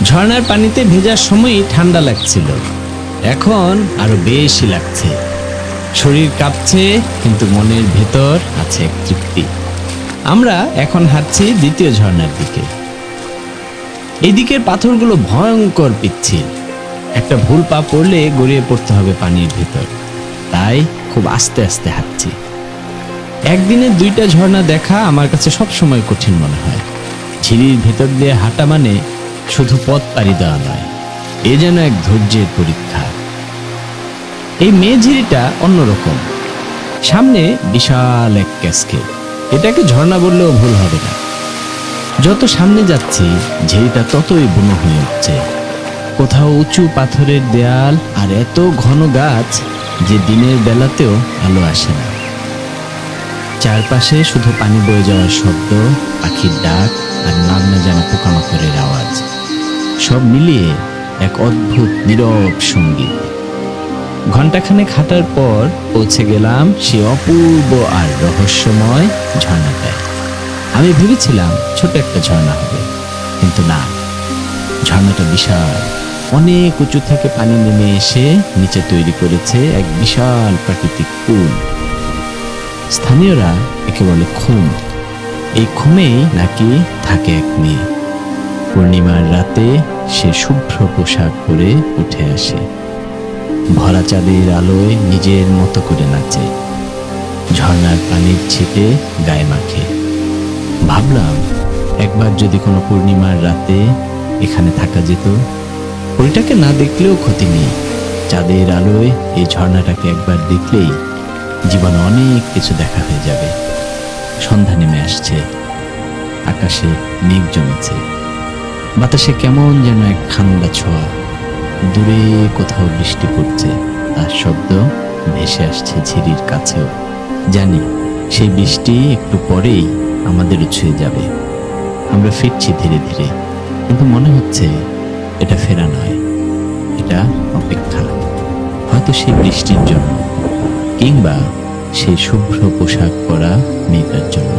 ঝর্ণার পানিতে ভেজার সময়ই ঠান্ডা লাগছিল, এখন আরো বেশি লাগছে। শরীর কাঁপছে, কিন্তু মনের ভেতর আছে এক তৃপ্তি। আমরা এখন হাঁটছি দ্বিতীয় ঝর্ণার দিকে। এই দিকের পাথরগুলো ভয়ঙ্কর পিচ্ছিল, একটা ভুল পা পড়লে গড়িয়ে পড়তে হবে পানির ভেতর। তাই খুব আস্তে আস্তে হাঁটছি। একদিনে দুইটা ঝর্ণা দেখা আমার কাছে সব সময় কঠিন মনে হয়। ঝিরির ভেতর দিয়ে হাঁটা মানে শুধু পথ পাড়ি দেওয়া নয়, এ যেন এক ধৈর্যের পরীক্ষা। এই মেয়ে ঝিরিটা অন্যরকম। সামনে বিশাল এক ক্যাসকেড, এটাকে ঝর্ণা বললেও ভুল হবে না। যত সামনে যাচ্ছি ঝিরিটা ততই বুনো হয়ে উঠছে। কোথাও উঁচু পাথরের দেয়াল আর এত ঘন গাছ যে দিনের বেলাতেও আলো আসে না। চারপাশে শুধু পানি বয়ে যাওয়ার শব্দ, পাখির ডাক আর নাম না জানা পোকামাকড়ের আওয়াজ, সব মিলিয়ে এক অদ্ভুত নীরব সঙ্গীত। ঘণ্টাখানেক হাঁটার পর পৌঁছে গেলাম সে অপূর্ব আর রহস্যময় ঝর্ণাটায়। আমি ভেবেছিলাম ছোট একটা ঝর্ণা হবে, কিন্তু না, ঝর্ণাটা বিশাল। অনেক উঁচু থেকে পানি নেমে এসে নিচে তৈরি করেছে এক বিশাল প্রাকৃতিক পুল। স্থানীয়রা একে বলে খুম। এই খুমেই নাকি থাকে এক মেয়ে। পূর্ণিমার রাতে সে শুভ্র পোশাক পরে উঠে আসে, ভরা চাঁদের আলোয় নিজের মতো করে নাচে, ঝর্ণার পানির ছিটে গায়ে মাখে। ভাবলাম একবার যদি কোনো পূর্ণিমার রাতে এখানে থাকা যেত। ওইটাকে না দেখলেও ক্ষতি নেই, চাঁদের আলোয় এই ঝর্ণাটাকে একবার দেখলেই জীবনে অনেক কিছু দেখা হয়ে যাবে। সন্ধ্যা নেমে আসছে, আকাশে মেঘ জমেছে, বাতাসে কেমন যেন এক ঠান্ডা ছোঁয়া। দূরে কোথাও বৃষ্টি পড়ছে, তার শব্দ ভেসে আসছে ঝিরির কাছেও। জানি সেই বৃষ্টি একটু পরেই আমাদেরও ছুঁয়ে যাবে। আমরা ফিরছি ধীরে ধীরে, কিন্তু মনে হচ্ছে এটা ফেরা নয়, এটা অপেক্ষা। হয়তো সেই বৃষ্টির জন্য, কিংবা সেই শুভ্র পোশাক পরা মেয়েটার জন্য।